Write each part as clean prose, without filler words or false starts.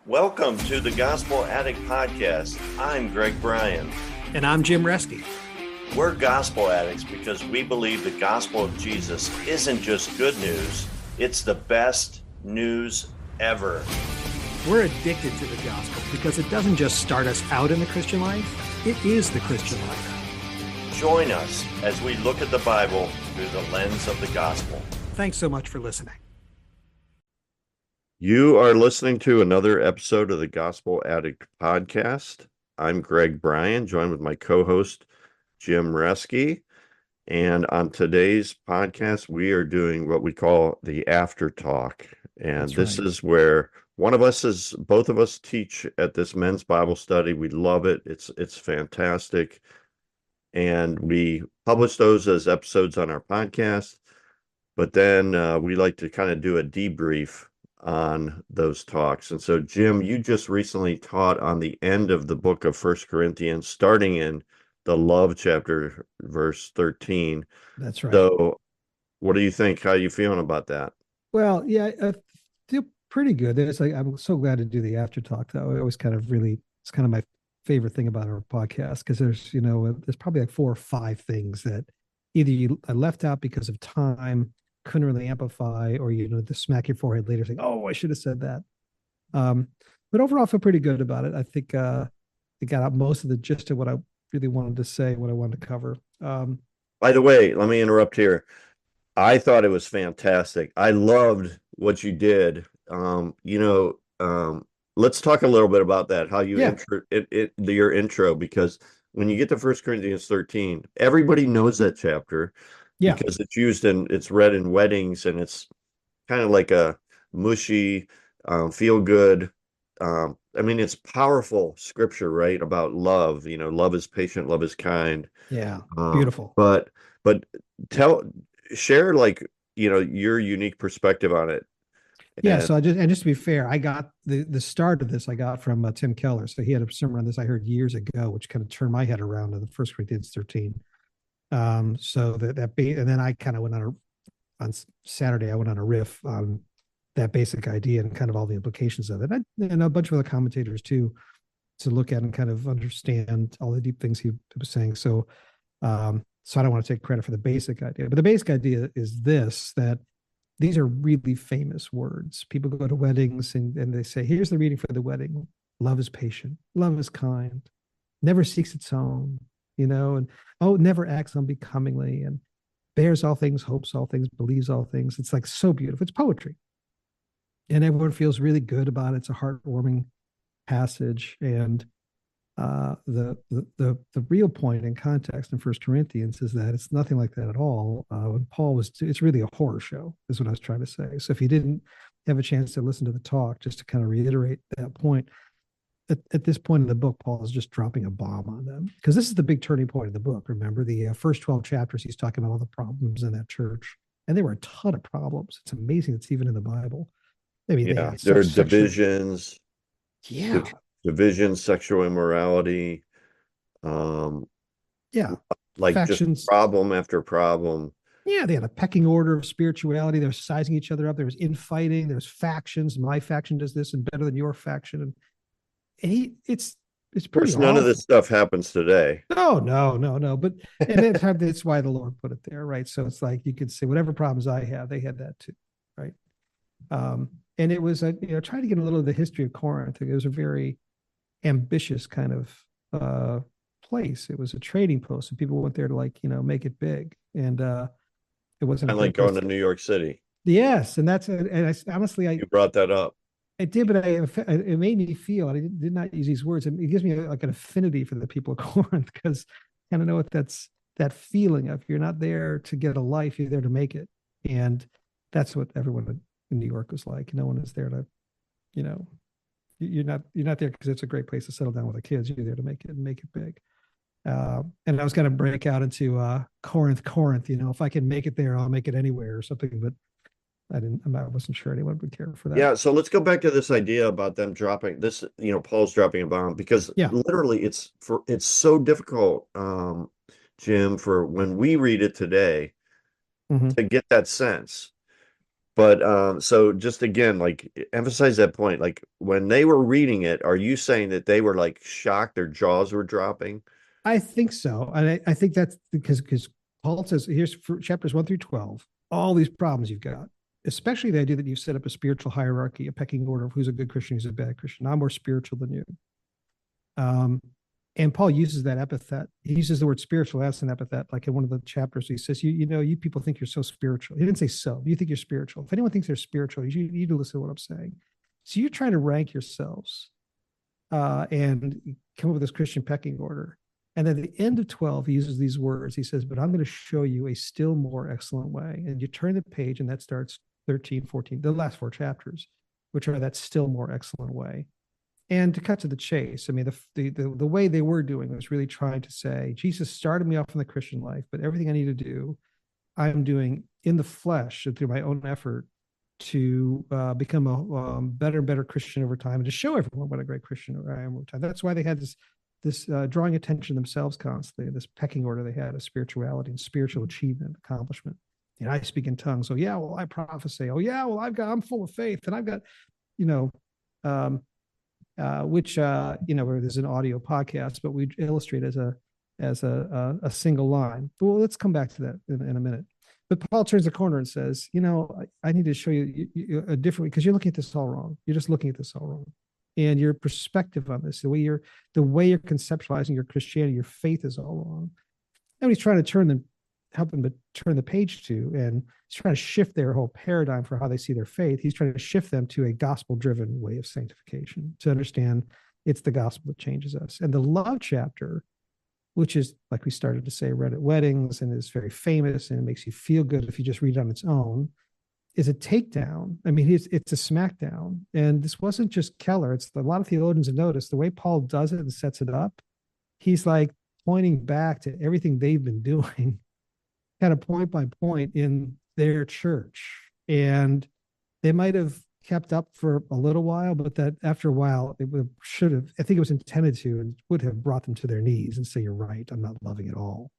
Welcome to the Gospel Addict Podcast. I'm Greg Bryan. And I'm Jim Reske. We're gospel addicts because we believe the gospel of Jesus isn't just good news, it's the best news ever. We're addicted to the gospel because it doesn't just start us out in the Christian life, it is the Christian life. Join us as we look at the Bible through the lens of the gospel. Thanks so much for listening. You are listening to another episode of the Gospel Addict Podcast. I'm Greg Bryan, joined with my co-host, Jim Reske. And on today's podcast, we are doing what we call the AfterTalk. And this is where both of us teach at this men's Bible study. We love it. It's fantastic. And we publish those as episodes on our podcast. But then we like to kind of do a debrief on those talks. And so, Jim, you just recently taught on the end of the book of 1 Corinthians, starting in the love chapter, verse 13. That's right. So what do you think? How are you feeling about that? Well, yeah, I feel pretty good. I'm so glad to do the after talk, though. It's kind of my favorite thing about our podcast, because there's probably like 4 or 5 things that either I left out because of time, couldn't really amplify, or to smack your forehead later saying, oh, I should have said that. But overall I feel pretty good about it. I think it got out most of the gist of what I really wanted to say, what I wanted to cover. By the way, let me interrupt here. I thought it was fantastic. I loved what you did. Let's talk a little bit about that, how you your intro, because when you get to 1 Corinthians 13, everybody knows that chapter. Yeah, because it's read in weddings, and it's kind of like a mushy, feel good. It's powerful scripture, right? About love. Love is patient, love is kind. Yeah, beautiful. But share your unique perspective on it. Yeah. So just to be fair, I got the start of this. I got from Tim Keller. So he had a sermon on this I heard years ago, which kind of turned my head around to the 1 Corinthians 13. And then I kind of went on Saturday, I went on a riff on that basic idea and kind of all the implications of it. And a bunch of other commentators too, to look at and kind of understand all the deep things he was saying. So I don't want to take credit for the basic idea, but the basic idea is that these are really famous words. People go to weddings and they say, here's the reading for the wedding. Love is patient. Love is kind. Never seeks its own. And never acts unbecomingly, and bears all things, hopes all things, believes all things. It's like so beautiful. It's poetry. And everyone feels really good about it. It's a heartwarming passage. And the real point in context in 1 Corinthians is that it's nothing like that at all. When Paul it's really a horror show, is what I was trying to say. So if you didn't have a chance to listen to the talk, just to kind of reiterate that point, at this point in the book, Paul is just dropping a bomb on them, because this is the big turning point of the book. Remember, the first 12 chapters, he's talking about all the problems in that church, and there were a ton of problems. It's amazing it's even in the Bible. I mean, there are divisions. Yeah, divisions, sexual immorality. Like factions, just problem after problem. Yeah, they had a pecking order of spirituality. They're sizing each other up. There was infighting. There's factions. My faction does this and better than your faction. And it's pretty awful. None of this stuff happens today. No. But that's why the Lord put it there, right? So it's like you could say whatever problems I have, they had that too, right? And it was trying to get a little of the history of Corinth. It was a very ambitious kind of place. It was a trading post, and people went there to make it big. And it wasn't like going to New York City. Yes, and you brought that up. I did, but it made me feel, and I did not use these words, it gives me like an affinity for the people of Corinth, because I kind of know what that feeling of, you're not there to get a life, you're there to make it. And that's what everyone in New York was like. No one is there to, you're not there because it's a great place to settle down with the kids. You're there to make it big. And I was going to break out into Corinth. If I can make it there, I'll make it anywhere or something, but I wasn't sure anyone would care for that. Yeah. So let's go back to this idea about them dropping this, Paul's dropping a bomb, because literally it's so difficult, Jim, for when we read it today to get that sense. But so just again, like emphasize that point. Like when they were reading it, are you saying that they were like shocked, their jaws were dropping? I think so. And I think that's because Paul says, here's for chapters 1 through 12, all these problems you've got, especially the idea that you've set up a spiritual hierarchy, a pecking order of who's a good Christian, who's a bad Christian. I'm more spiritual than you. Um, and Paul uses that epithet. He uses the word spiritual as an epithet, like in one of the chapters. He says, you know, you people think you're so spiritual. He didn't say so. You think you're spiritual. If anyone thinks they're spiritual, you need to listen to what I'm saying. So you're trying to rank yourselves and come up with this Christian pecking order. And then at the end of 12, he uses these words. He says, but I'm going to show you a still more excellent way. And you turn the page, and that starts 13, 14, the last 4 chapters, which are that still more excellent way. And to cut to the chase, I mean, the way they were doing was really trying to say, Jesus started me off in the Christian life, but everything I need to do, I'm doing in the flesh and through my own effort to become a better and better Christian over time, and to show everyone what a great Christian I am over time. That's why they had this drawing attention themselves constantly, this pecking order they had of spirituality and spiritual achievement, accomplishment. And I speak in tongues. Oh yeah, well I prophesy. Oh yeah, well I'm full of faith, and I've got, you know, um, which where there's an audio podcast, but we illustrate as a single line. But well, let's come back to that in a minute. But Paul turns the corner and says, I need to show you a different way, because you're looking at this all wrong. You're just looking at this all wrong. And your perspective on this, the way you're conceptualizing your Christianity, your faith is all wrong. And he's trying to help them to turn the page to, and he's trying to shift their whole paradigm for how they see their faith. He's trying to shift them to a gospel-driven way of sanctification, to understand it's the gospel that changes us. And the love chapter, which is, like we started to say, read at weddings and is very famous and it makes you feel good if you just read it on its own, is a takedown. I mean, it's a smackdown. And this wasn't just Keller. It's a lot of theologians have noticed the way Paul does it and sets it up. He's like pointing back to everything they've been doing, kind of point by point in their church. And they might have kept up for a little while, but that after a while, should have, I think it was intended to, and would have brought them to their knees and say, you're right, I'm not loving it all.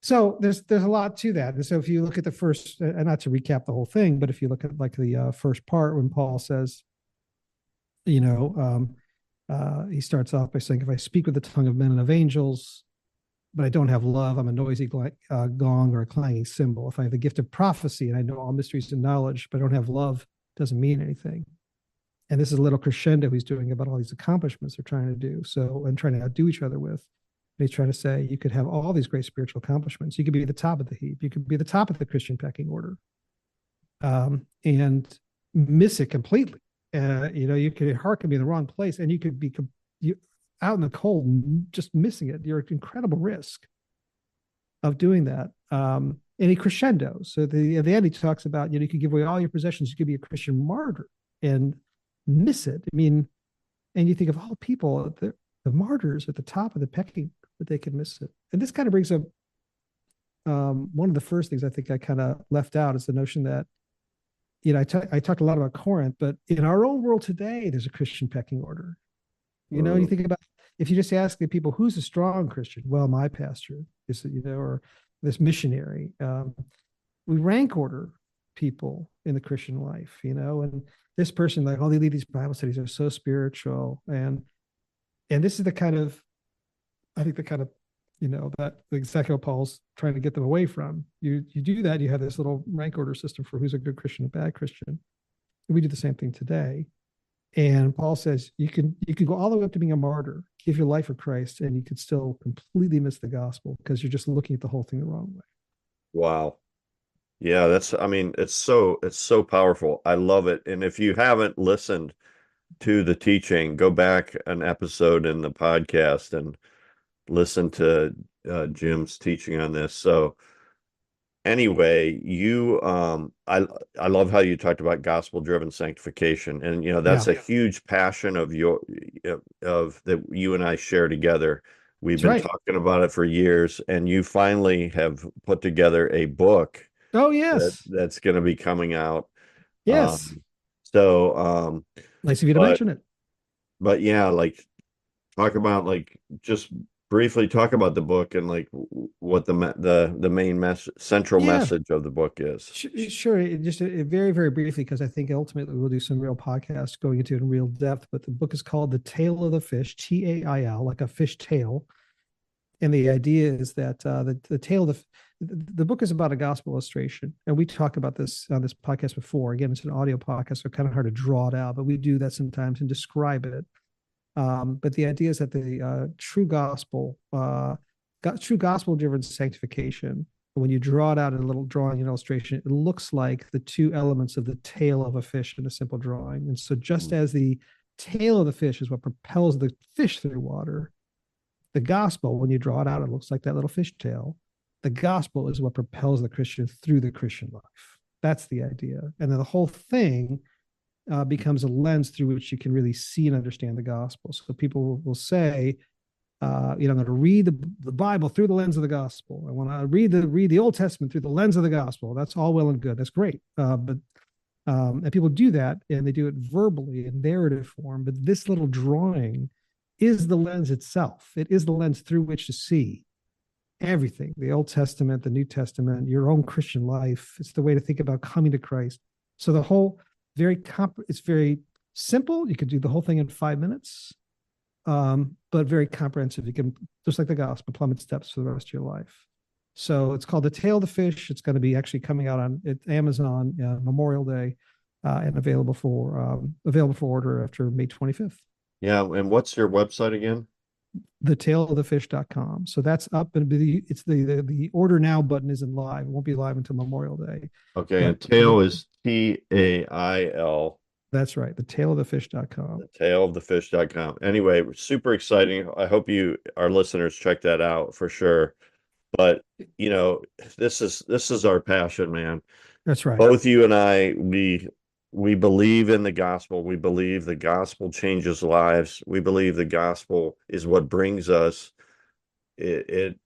So there's a lot to that. And so if you look at the first, and not to recap the whole thing, but if you look at like the first part, when Paul says, he starts off by saying, if I speak with the tongue of men and of angels, but I don't have love, I'm a noisy gong or a clanging cymbal. If I have the gift of prophecy and I know all mysteries and knowledge, but I don't have love, it doesn't mean anything. And this is a little crescendo he's doing about all these accomplishments they're trying to do. So, and trying to outdo each other with. And he's trying to say you could have all these great spiritual accomplishments. You could be at the top of the heap. You could be the top of the Christian pecking order, and miss it completely. You could heart could be in the wrong place, and you could be out in the cold, just missing it. You're at incredible risk of doing that. And he crescendos. So at the end, he talks about, you could give away all your possessions. You could be a Christian martyr and miss it. I mean, and you think of all people, the martyrs at the top of the pecking, but they can miss it. And this kind of brings up one of the first things I think I kind of left out is the notion that, I talked a lot about Corinth, but in our own world today, there's a Christian pecking order. You think about, if you just ask the people, who's a strong Christian? Well, my pastor is, or this missionary. We rank order people in the Christian life, and this person, like, they lead these Bible studies, are so spiritual. And this is the kind of, I think that exactly what Paul's trying to get them away from. You do that, you have this little rank order system for who's a good Christian and bad Christian. And we do the same thing today. And Paul says you can go all the way up to being a martyr, give your life for Christ, and you could still completely miss the gospel because you're just looking at the whole thing the wrong way. Wow. Yeah, it's so powerful. I love it. And if you haven't listened to the teaching, go back an episode in the podcast and listen to Jim's teaching on this. So anyway, I love how you talked about gospel driven sanctification, and that's a huge passion of that you and I share together. We've been talking about it for years, and you finally have put together a book. Oh yes, that's going to be coming out. Yes. So nice of you to mention it. But yeah, like talk about like just briefly talk about the book and like what the main central Yeah, message of the book is. sure. Just very, very briefly, because I think ultimately we'll do some real podcasts going into it in real depth. But the book is called The Tail of the Fish, Tail, like a fish tail. And the idea is that the tail of the book is about a gospel illustration. And we talk about this on this podcast before. Again, it's an audio podcast, so kind of hard to draw it out, but we do that sometimes and describe it. But the idea is that the true gospel driven sanctification, when you draw it out in a little drawing and illustration, it looks like the two elements of the tail of a fish in a simple drawing. And so, just as the tail of the fish is what propels the fish through water, the gospel, when you draw it out, it looks like that little fish tail. The gospel is what propels the Christian through the Christian life. That's the idea. And then the whole thing becomes a lens through which you can really see and understand the gospel. So people will say, I'm going to read the Bible through the lens of the gospel. I want to read the Old Testament through the lens of the gospel. That's all well and good. That's great. And people do that, and they do it verbally in narrative form. But this little drawing is the lens itself. It is the lens through which to see everything: the Old Testament, the New Testament, your own Christian life. It's the way to think about coming to Christ. So the whole it's very simple. You could do the whole thing in 5 minutes, but very comprehensive. You can, just like the gospel, plummet steps for the rest of your life. So it's called The Tail of the Fish. It's going to be actually coming out on Amazon Memorial Day, and available for order after May 25th. Yeah, and what's your website again? thetailofthefish.com. So that's up, and it's the order now button isn't live. It won't be live until Memorial Day. Okay, and But tail is TAIL. That's right. Thetailofthefish.com. Thetailofthefish.com. Anyway, super exciting. I hope our listeners, check that out for sure. But this is our passion, man. That's right. Both you and I, we believe in the gospel. We believe the gospel changes lives. We believe the gospel is what brings us it's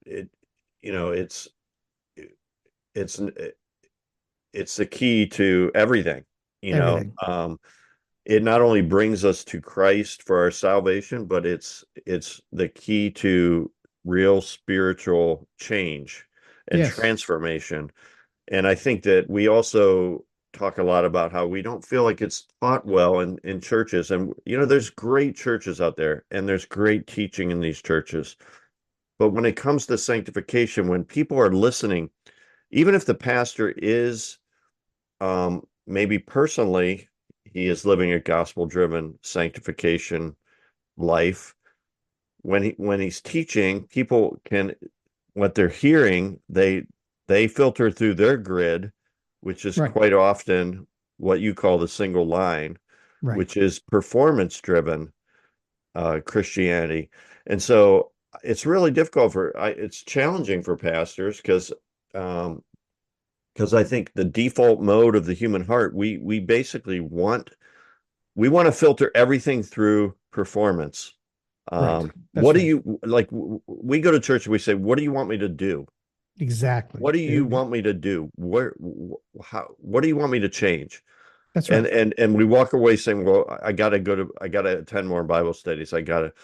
the key to everything. Everything. It not only brings us to Christ for our salvation, but it's the key to real spiritual change and Yes. transformation. And I think that we also talk a lot about how we don't feel like it's taught well in churches. And, there's great churches out there, and there's great teaching in these churches. But when it comes to sanctification, when people are listening, even if the pastor is, maybe personally, he is living a gospel-driven sanctification life, when he's teaching, people can, what they're hearing, they filter through their grid, which is quite often what you call the single line, which is performance-driven Christianity. And so it's really difficult it's challenging for pastors because I think the default mode of the human heart, we basically want to filter everything through performance. What do you like? We go to church and we say, "What do you want me to do?" Exactly. What do you want me to do? What do you want me to change? That's right. And we walk away saying, "Well, I gotta attend more Bible studies. I gotta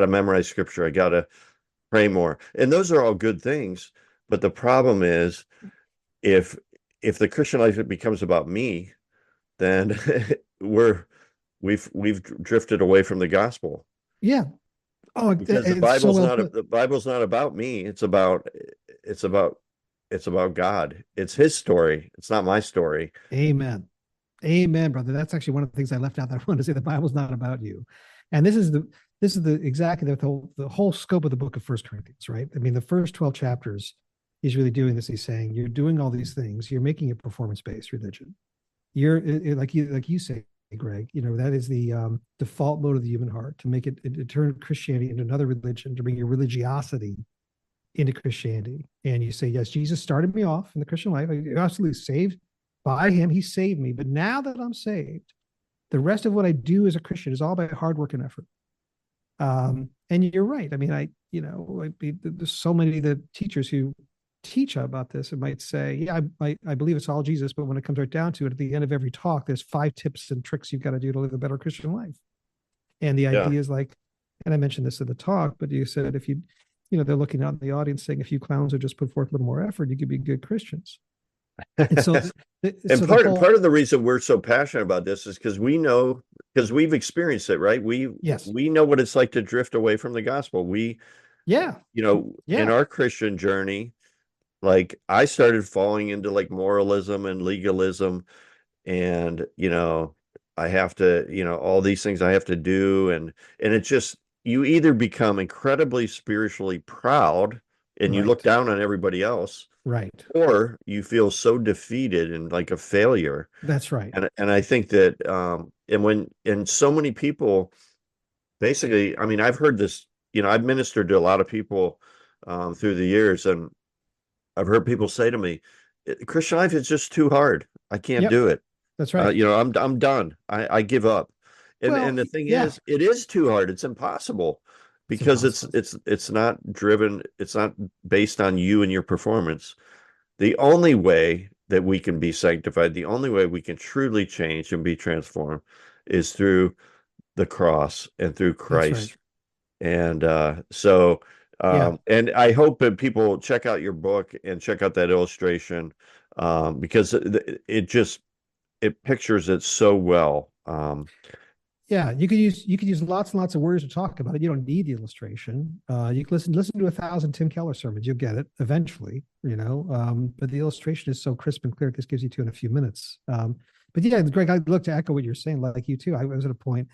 memorize scripture. I gotta pray more." And those are all good things. But the problem is, if the Christian life becomes about me, then we've drifted away from the gospel. Yeah. Oh, because the Bible's not about me. It's about God. It's his story. It's not my story. Amen. Amen, brother. That's actually one of the things I left out that I wanted to say. The Bible's not about you. And this is exactly the whole scope of the book of First Corinthians, right? I mean, the first 12 chapters, he's really doing this. He's saying, you're doing all these things. You're making a performance-based religion. You're like you say, Greg, that is the default mode of the human heart, to make it to turn Christianity into another religion, to bring your religiosity into Christianity. And you say, yes, Jesus started me off in the Christian life. I'm absolutely saved by him. He saved me. But now that I'm saved, the rest of what I do as a Christian is all by hard work and effort. And you're right. I mean, there's so many of the teachers who teach about this and might say, yeah, I believe it's all Jesus, but when it comes right down to it, at the end of every talk, there's 5 tips and tricks you've got to do to live a better Christian life. And the idea is like, and I mentioned this in the talk, but you said if they're looking out in the audience saying, if you clowns would just put forth a little more effort, you could be good Christians. And so, And so the part whole, of the reason we're so passionate about this is because we know, because we've experienced it, right? yes, We know what it's like to drift away from the gospel. yeah, In yeah, our Christian journey, like I started falling into like moralism and legalism, and I have to, all these things I have to do, and it just, you either become incredibly spiritually proud and you look right, down on everybody else, right. or you feel so defeated and like a failure. That's right. And I think that and so many people basically, I mean, I've heard this, I've ministered to a lot of people through the years, and I've heard people say to me, Christian life is just too hard. I can't Yep, do it. that's right. I'm done. I give up. Well, And the thing yeah, is, it is too hard. It's impossible it's because impossible. it's not driven, it's not based on you and your performance. The only way that we can be sanctified, the only way we can truly change and be transformed is through the cross and through That's right. Christ. And so, Yeah, and I hope that people check out your book and check out that illustration, because it just, it pictures it so well. yeah. You could use lots and lots of words to talk about it. You don't need the illustration. You can listen to 1,000 Tim Keller sermons. You'll get it eventually. But the illustration is so crisp and clear. This gives you two in a few minutes. But yeah, Greg, I'd look to echo what you're saying. Like you too, I was at a point.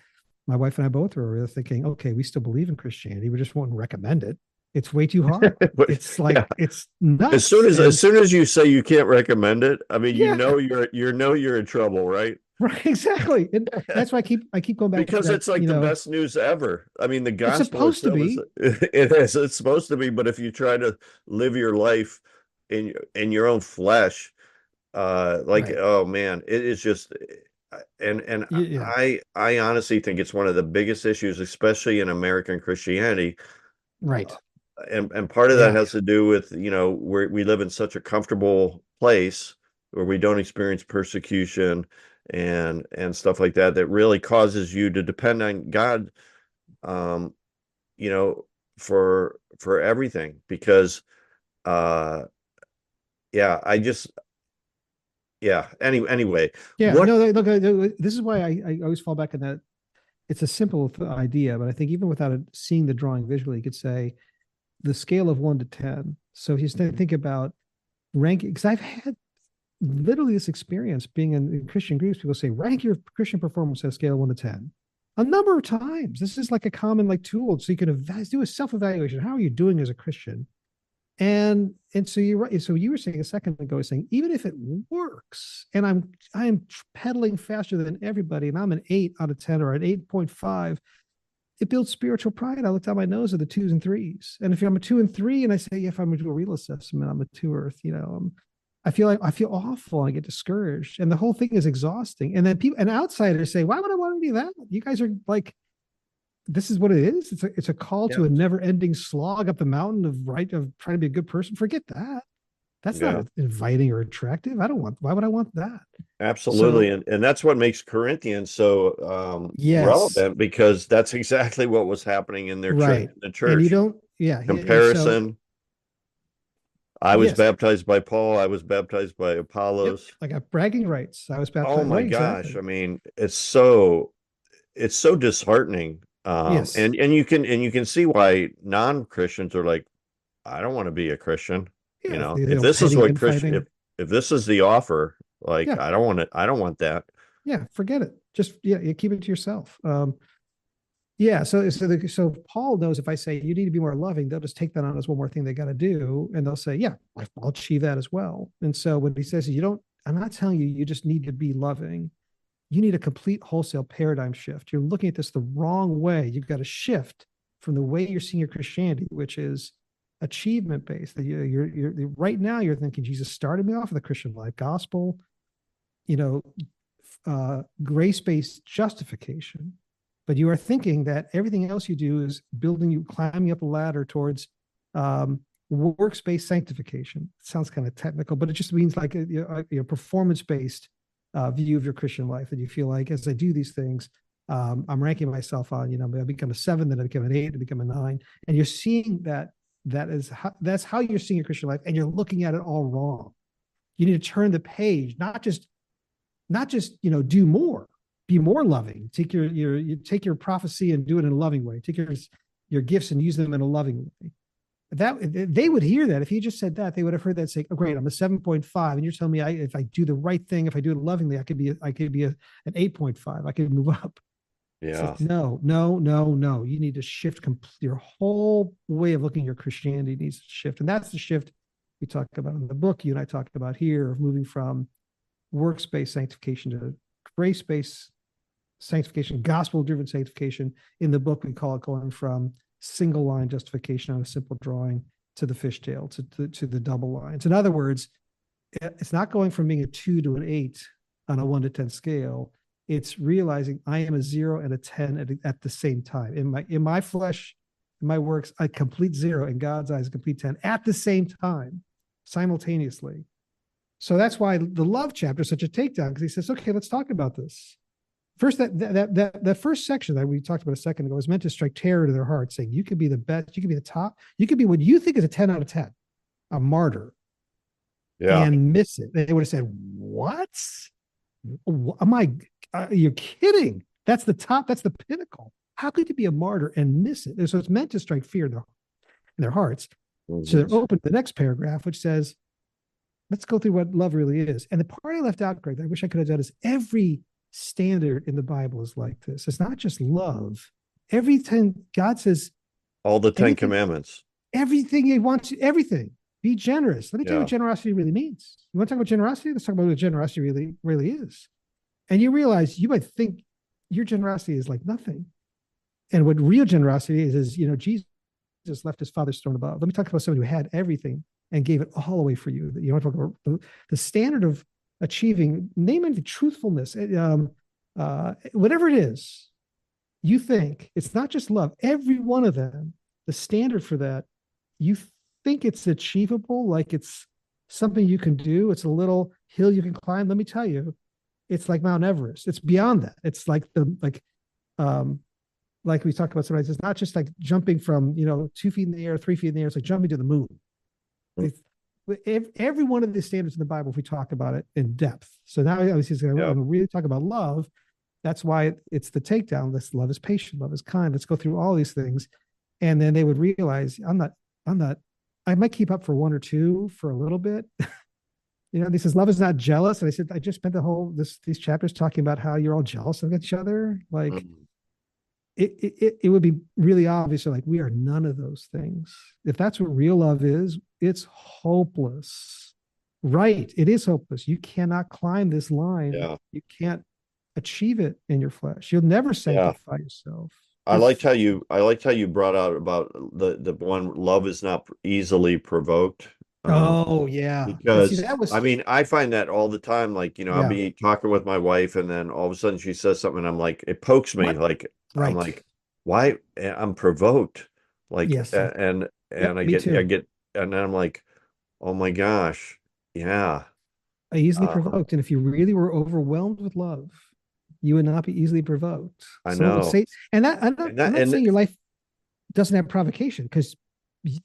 My wife and I both were thinking, okay, we still believe in Christianity. We just won't recommend it. It's way too hard. But It's yeah, like it's nuts. as And soon as you say you can't recommend it, I mean, yeah, you're in trouble, right? right, exactly. And that's why I keep going back to Because that. it's like the best news ever. I mean, the It's gospel supposed to itself is, be. it's supposed to be, but if you try to live your life in your own flesh, like, Right. oh man, it is just, and Yeah. I honestly think it's one of the biggest issues, especially in American Christianity. Right. And part of that Yeah. has to do with, we live in such a comfortable place where we don't experience persecution and stuff like that, that really causes you to depend on God, um, you know, for everything. Because uh yeah, anyway, Yeah. what No, look, this is why I always fall back on that. It's a simple idea, but I think even without seeing the drawing visually, you could say the scale of 1 to 10. So if you think about ranking, because I've had literally this experience being in Christian groups, people say, rank your Christian performance on a scale of 1 to 10. A number of times. This is like a common like tool. So you can do a self-evaluation. How are you doing as a Christian? And so you're right. So you were saying a second ago, saying even if it works, and I'm pedaling faster than everybody, and I'm an 8 out of 10 or an 8.5, it builds spiritual pride. I look down my nose at the twos and threes, and if I'm a 2 and 3, and I say, yeah, if I'm going to do a real assessment, I'm a 2 I feel like I feel awful. I get discouraged, and the whole thing is exhausting. And then people and outsiders say, why would I want to do that? You guys are like, this is what it is. It's a call yeah, to a never-ending slog up the mountain of trying to be a good person. Forget that. That's yeah, not inviting or attractive. I don't want. Why would I want that? absolutely. So And that's what makes Corinthians so yes, relevant, because that's exactly what was happening in their church, right. in the And you church. don't. Yeah. And so Comparison. I was yes. baptized by Paul, I was baptized by Yep. Apollos. I got bragging rights. I was Oh baptized. my Right. gosh. Exactly. I mean, it's so disheartening. Yes. And you can see why non-Christians are like, I don't want to be a Christian. Yeah. If this is Petty what Christian, infighting. if this is the offer, like, Yeah. I don't want that. Yeah. Forget it. Just yeah. You keep it to yourself. Yeah. So Paul knows if I say you need to be more loving, they'll just take that on as one more thing they got to do, and they'll say, yeah, I'll achieve that as well. And so what he says is, you don't. I'm not telling you you just need to be loving. You need a complete wholesale paradigm shift. You're looking at this the wrong way. You've got to shift from the way you're seeing your Christianity, which is achievement based. You're right now you're thinking Jesus started me off with a Christian life, gospel, you know, grace based justification. But you are thinking that everything else you do is building you, climbing up a ladder towards works based sanctification. It sounds kind of technical, but it just means like a performance based view of your Christian life, that you feel like as I do these things, I'm ranking myself on, I become a 7, then I become an 8, I become a 9, and you're seeing that that's how you're seeing your Christian life, and you're looking at it all wrong. You need to turn the page, not just do more, be more loving. Take you take your prophecy and do it in a loving way. Take your gifts and use them in a loving way. That they would hear that if he just said that, they would have heard that say, "Oh, great, I'm a 7.5, and you're telling me if I do the right thing, if I do it lovingly, I could be an 8.5. I could move up." It's Yeah. like, no, no, no, no. You need to shift your whole way of looking at your Christianity needs to shift. And that's the shift we talk about in the book. You and I talk about here of moving from works-based sanctification to grace-based sanctification, gospel-driven sanctification. In the book, we call it going from single line justification on a simple drawing to the fishtail, to the double lines. In other words, it's not going from being a 2 to an 8 on a 1 to 10 scale. It's realizing I am a 0 and a 10 at the same time. In my flesh, in my works, a complete 0. In God's eyes, a complete 10 at the same time, simultaneously. So that's why the love chapter is such a takedown, because he says, okay, let's talk about this. First, that first section that we talked about a second ago was meant to strike terror to their hearts, saying you could be the best, you could be the top, you could be what you think is a 10 out of 10, a martyr, Yeah. and miss it. They would have said, what? Am I, you're kidding. That's the top. That's the pinnacle. How could you be a martyr and miss it? So it's meant to strike fear in their hearts. Mm-hmm. So they're open to the next paragraph, which says, let's go through what love really is. And the part I left out, Greg, that I wish I could have done, is every standard in the Bible is like this. It's not just love. Every time God says, all the 10 commandments, everything he wants, everything. Be generous. Let me tell you what generosity really means. You want to talk about generosity? Let's talk about what generosity really is. And you realize you might think your generosity is like nothing. And what real generosity is Jesus left his Father's throne above. Let me talk about somebody who had everything and gave it all away for you. You want to talk about the standard of achieving, name it truthfulness, whatever it is, you think it's not just love. Every one of them, the standard for that, you think it's achievable, like it's something you can do. It's a little hill you can climb. Let me tell you, it's like Mount Everest. It's beyond that. It's like like we talked about sometimes. It's not just like jumping from 2 feet in the air, 3 feet in the air. It's like jumping to the moon. Every one of the standards in the Bible, if we talk about it in depth. So now obviously going to really talk about love. That's why it's the takedown. This love is patient, love is kind. Let's go through all these things, and then they would realize I'm not. I might keep up for 1 or 2 for a little bit. He says love is not jealous, and I said I just spent these chapters talking about how you're all jealous of each other. Like it would be really obvious. Like we are none of those things. If that's what real love is, it's hopeless. Right? It is hopeless. You cannot climb this line. Yeah. You can't achieve it in your flesh. You'll never sanctify yourself. I liked how you brought out about the one, love is not easily provoked. Oh yeah. Because I mean, I find that all the time. Like, I'll be talking with my wife, and then all of a sudden she says something, and I'm like, it pokes me. Like, right. I'm like, why? I'm provoked. Like, yes. and I get, and then I'm like, oh my gosh, yeah. Easily provoked. And if you really were overwhelmed with love, you would not be easily provoked. I know. I'm not saying your life doesn't have provocation, because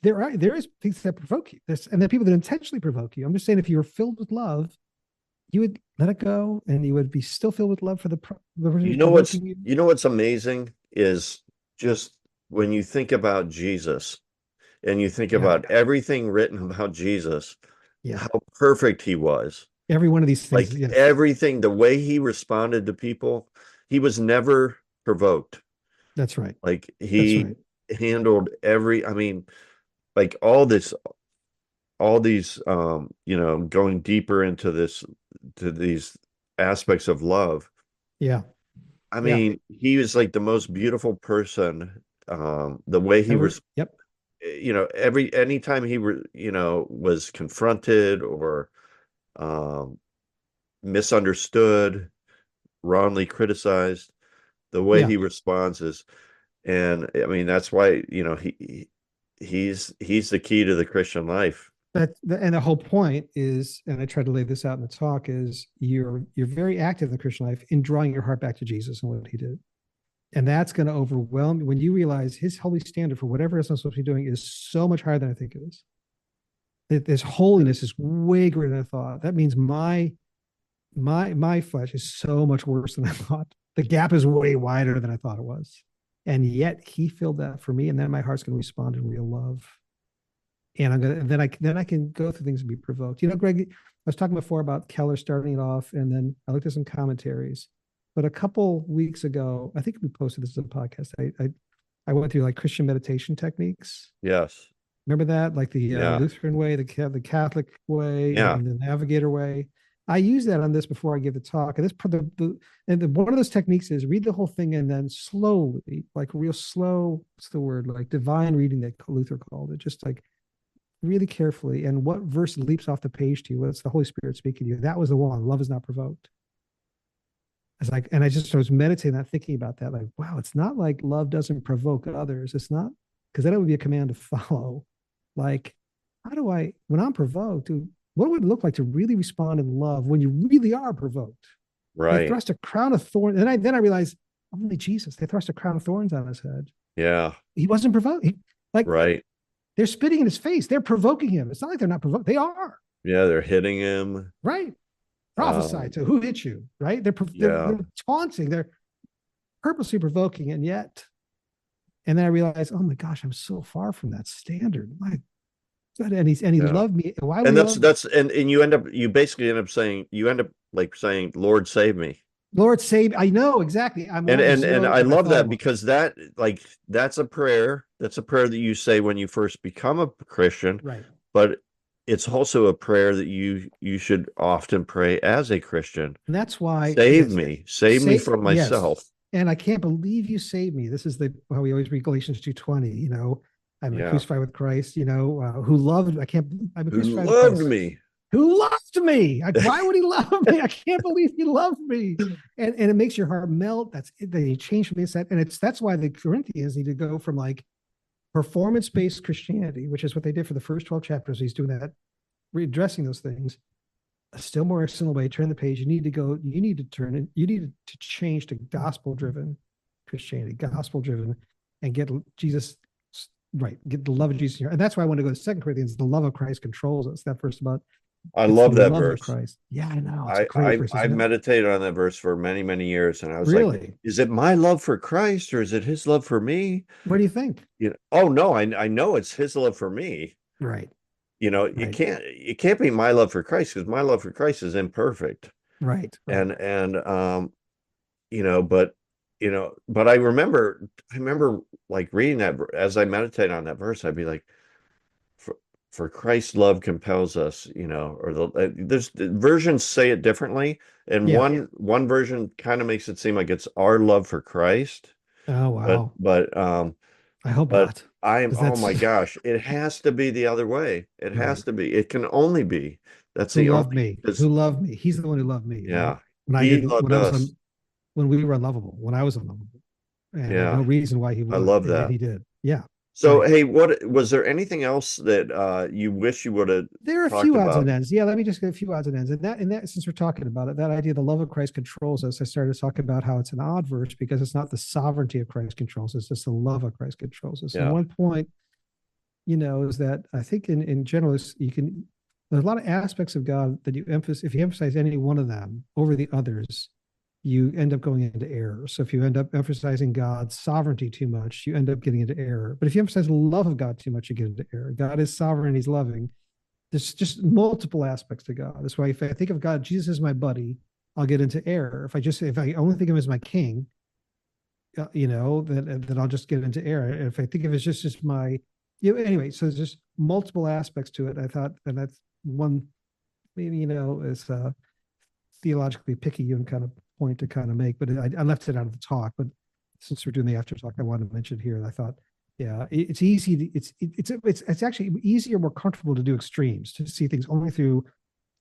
there is things that provoke you. And there are people that intentionally provoke you. I'm just saying, if you were filled with love, you would let it go, and you would be still filled with love for the person. You know what's amazing is just when you think about Jesus, and you think about everything written about Jesus, how perfect he was. Every one of these things, like everything, the way he responded to people, he was never provoked. That's right. Like he handled like all these going deeper into these aspects of love. Yeah. I mean, he was like the most beautiful person. The way he was, anytime he was confronted or misunderstood, wrongly criticized, the way he responds is, and I mean, that's why, he's the key to the Christian life. And the whole point is, and I tried to lay this out in the talk, is you're very active in the Christian life in drawing your heart back to Jesus and what he did. And that's going to overwhelm you when you realize his holy standard for whatever else I'm supposed to be doing is so much higher than I think it is. This holiness is way greater than I thought. That means my flesh is so much worse than I thought. The gap is way wider than I thought it was. And yet he filled that for me. And then my heart's going to respond in real love. And I'm gonna then I can go through things and be provoked. You know, Greg, I was talking before about Keller starting it off, and then I looked at some commentaries. But a couple weeks ago, I think we posted this as a podcast. I went through like Christian meditation techniques. Yes. Remember that, like the Yeah. Lutheran way, the Catholic way, Yeah. and the Navigator way. I use that on this before I give the talk. And one of those techniques is read the whole thing and then slowly, like real slow. What's the word? Like divine reading that Luther called it. Just like really carefully. And what verse leaps off the page to you? What's the Holy Spirit speaking to you? That was the one. Love is not provoked. It's like, and I was meditating on thinking about that. Like, wow, it's not like love doesn't provoke others. It's not, because then it would be a command to follow. Like, how do I, when I'm provoked, dude, what would it look like to really respond in love when you really are provoked? They Right. thrust a crown of thorns. And then I realized only Jesus. They thrust a crown of thorns on his head. Yeah. He wasn't provoked. Right. They're spitting in his face. They're provoking him. It's not like they're not provoked. They are. Yeah. They're hitting him. Right. Prophesy to who hit you. Right. They're taunting. They're purposely provoking. And then I realized, oh my gosh, I'm so far from that standard. My God. And he loved me. Why? And you basically end up saying, Lord, save me. Lord save. I know exactly. And I love that because that's a prayer. That's a prayer that you say when you first become a Christian. Right. But it's also a prayer that you should often pray as a Christian. And that's why save me from myself. Yes. And I can't believe you saved me. This is how we always read Galatians 2:20. You know, I'm crucified with Christ. You know, who loved? I'm crucified who loved me. Who loved me? Why would he love me? I can't believe he loved me. And it makes your heart melt. That's it. They change from the inside. And that's why the Corinthians need to go from like performance-based Christianity, which is what they did for the first 12 chapters. He's doing that, readdressing those things. A still more excellent way, turn the page. You need to change to gospel-driven Christianity, gospel-driven, and get Jesus right, get the love of Jesus here. And that's why I want to go to 2 Corinthians. The love of Christ controls us. That verse about I love that verse. Christ. Yeah, I know. I meditated on that verse for many, many years, and I was like, "Is it my love for Christ, or is it His love for me?" What do you think? Oh no, I know it's His love for me. Right. It can't be my love for Christ, because my love for Christ is imperfect. Right. And but I remember like reading that as I meditate on that verse, I'd be like, for Christ's love compels us, or there's versions say it differently. And one version kind of makes it seem like it's our love for Christ. Oh, wow. But I hope not. Oh my gosh, it has to be the other way. It has to be. It can only be. That's who loved me. Who loved me. He's the one who loved me. Yeah. When we were unlovable, when I was unlovable. And no reason why he would. I love that. He did. Yeah. So, hey, what was there anything else that you wish you would have? There are a few odds and ends. Yeah, let me just get a few odds and ends. And that, since we're talking about it, that idea, the love of Christ controls us. I started talking about how it's an odd verse because it's not the sovereignty of Christ controls us; it's the love of Christ controls us. Yeah. And one point, is that I think in general, there's a lot of aspects of God that if you emphasize any one of them over the others, you end up going into error. So if you end up emphasizing God's sovereignty too much, you end up getting into error. But if you emphasize the love of God too much, you get into error. God is sovereign, He's loving. There's just multiple aspects to God. That's why if I think of God, Jesus is my buddy, I'll get into error. If I only think of Him as my king, then I'll just get into error. If I think of it as just my, anyway, so there's just multiple aspects to it. I thought, and that's one, maybe, is theologically picky and kind of point to kind of make, but I left it out of the talk. But since we're doing the after talk, I wanted to mention it here. And I thought, it's easy. It's actually easier, more comfortable to do extremes, to see things only through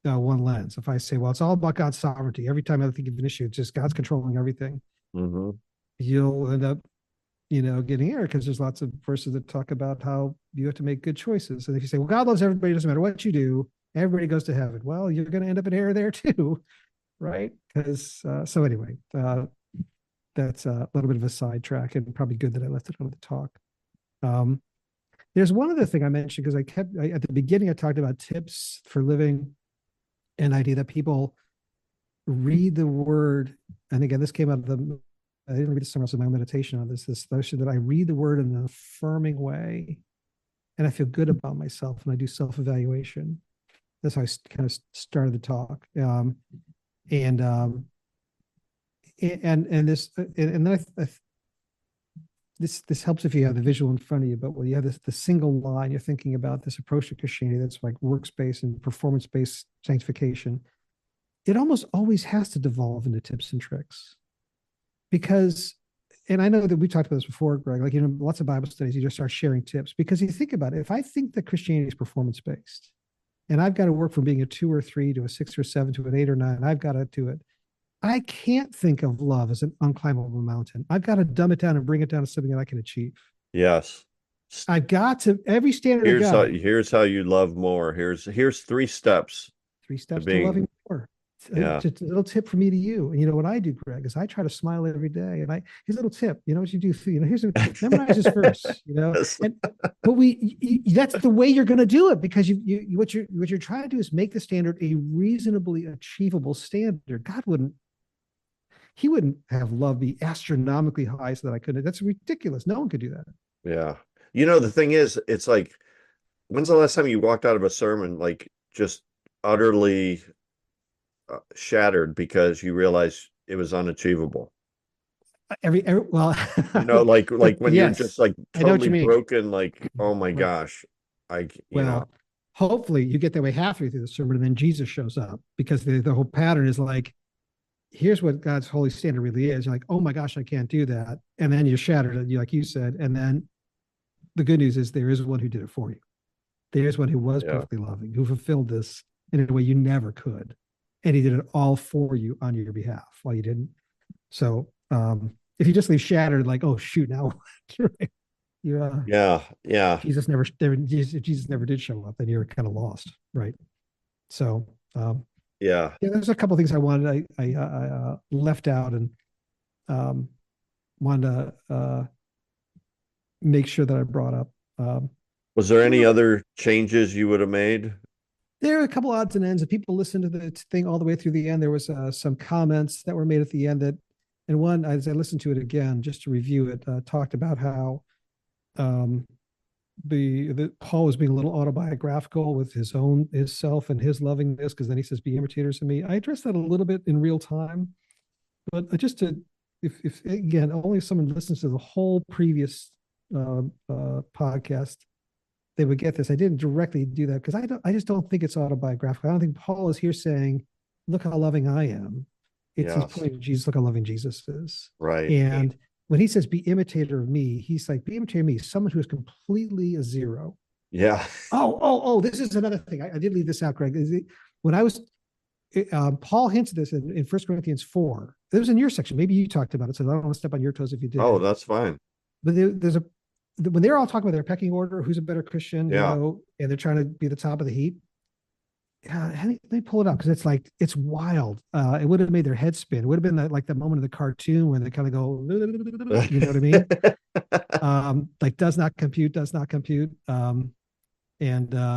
one lens. If I say, well, it's all about God's sovereignty. Every time I think of an issue, it's just God's controlling everything. Mm-hmm. You'll end up, getting error because there's lots of verses that talk about how you have to make good choices. And if you say, well, God loves everybody, doesn't matter what you do, everybody goes to heaven. Well, you're going to end up in error there too. Right. Because so anyway, that's a little bit of a sidetrack, and probably good that I left it on the talk. Um, there's one other thing I mentioned because at the beginning I talked about tips for living, and idea that people read the word. And again, this came out of I didn't read this somewhere else in my meditation on this notion that I read the word in an affirming way, and I feel good about myself, and I do self-evaluation. That's how I kind of started the talk. And this, and then this helps if you have the visual in front of you. But when you have the single line, you're thinking about this approach to Christianity that's like works-based and performance-based sanctification. It almost always has to devolve into tips and tricks, because, and I know that we talked about this before, Greg, like, lots of Bible studies, you just start sharing tips, because you think about it. If I think that Christianity is performance-based and I've got to work from being a 2 or 3 to a 6 or 7 to an 8 or 9, I've got to do it. I can't think of love as an unclimbable mountain. I've got to dumb it down and bring it down to something that I can achieve. Yes. I've got to, every standard of Here's how God. here's how you love more. Here's 3 steps 3 to steps to being. loving more. Yeah. Just a little tip for me to you. And what I do, Greg, is I try to smile every day. And here's a little tip. What you do? Here's memorize this verse. Yes. And but that's the way you're going to do it, because what you're trying to do is make the standard a reasonably achievable standard. He wouldn't have love be astronomically high so that I couldn't. That's ridiculous. No one could do that. Yeah. The thing is, it's like, when's the last time you walked out of a sermon like just utterly shattered because you realize it was unachievable? Well, like when yes, you're just like I know what you totally mean. broken, like, oh my Right. gosh, hopefully you get that way halfway through the sermon, and then Jesus shows up, because the whole pattern is like, here's what God's holy standard really is. You're like, oh my gosh, I can't do that. And then you're shattered, like you said. And then the good news is there is one who did it for you. There's one who was perfectly loving, who fulfilled this in a way you never could. And he did it all for you on your behalf while you didn't. So if you just leave shattered, like, oh shoot, now Jesus never did show up, then you're kind of lost, right? So there's a couple of things I wanted, I left out, and wanted to make sure that I brought up. Was there any other changes you would have made? There are a couple odds and ends. If people listen to the thing all the way through the end, there was some comments that were made at the end and one, as I listened to it again, just to review it, talked about how the Paul was being a little autobiographical with his self and his lovingness, because then he says, be imitators of me. I addressed that a little bit in real time, but just if again, only if someone listens to the whole previous podcast, they would get this. I didn't directly do that because I just don't think it's autobiographical. I don't think Paul is here saying, look how loving I am. He's pointing to Jesus, look how loving Jesus is. Right. And when he says, be imitator of me, he's like, be imitator of me, someone who is completely a zero. Yeah. Oh, this is another thing. I did leave this out, Greg. When I was, Paul hints at this in 1 Corinthians 4. It was in your section. Maybe you talked about it, so I don't want to step on your toes if you did. Oh, that's fine. But when they're all talking about their pecking order, who's a better Christian, and they're trying to be the top of the heap. They pull it up, because it's wild. It would have made their head spin. It would have been like the moment of the cartoon where they kind of go, you know what I mean? Like does not compute. And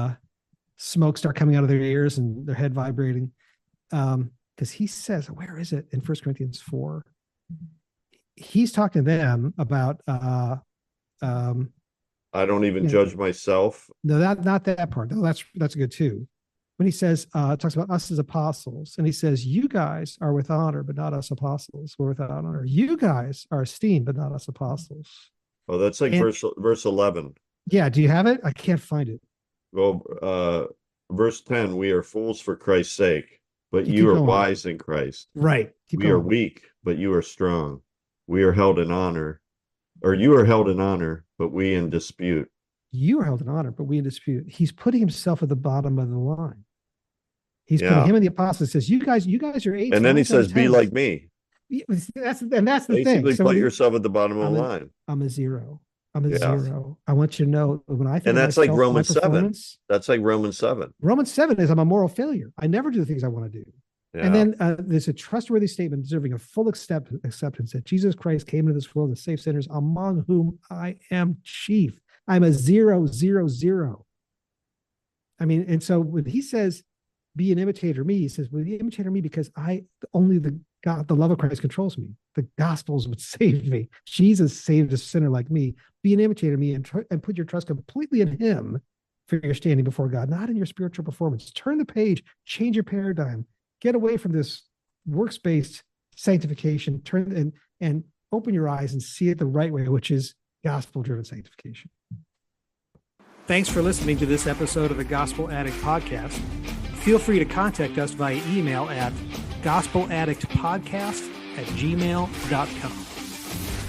smoke start coming out of their ears and their head vibrating. Because he says, where is it in 1 Corinthians 4? He's talking to them about I don't even judge myself. No, not that part. No, that's good too. When he says, talks about us as apostles, and he says, you guys are with honor, but not us apostles. We're without honor. You guys are esteemed, but not us apostles. Oh, that's like verse 11. Yeah. Do you have it? I can't find it. Well, verse 10, we are fools for Christ's sake, but you are wise in Christ. Right. We are weak, but you are strong. We are held in honor, or you are held in honor, but we in dispute. You are held in honor, but we in dispute. He's putting himself at the bottom of the line. He's putting him and the apostles. Says, you guys are 8. And then he says, be like me. That's the thing. Basically, put yourself at the bottom of the line. I'm a zero. Zero. I want you to know, when I think, and that's like Romans 7. That's like Romans 7. Romans 7 is I'm a moral failure. I never do the things I want to do. And then there's a trustworthy statement deserving of full acceptance that Jesus Christ came into this world to save sinners, among whom I am chief. I'm a 000. I mean, and so when he says, be an imitator of me, he says, well, be an imitator of me because only the love of Christ controls me. The gospels would save me. Jesus saved a sinner like me. Be an imitator of me and put your trust completely in him for your standing before God, not in your spiritual performance. Turn the page, change your paradigm. Get away from this works-based sanctification, turn and open your eyes and see it the right way, which is gospel-driven sanctification. Thanks for listening to this episode of the Gospel Addict Podcast. Feel free to contact us via email at gospeladdictpodcast@gmail.com.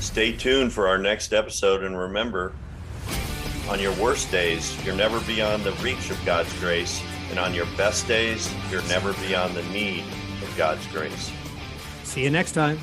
Stay tuned for our next episode, and remember, on your worst days, you're never beyond the reach of God's grace. And on your best days, you're never beyond the need of God's grace. See you next time.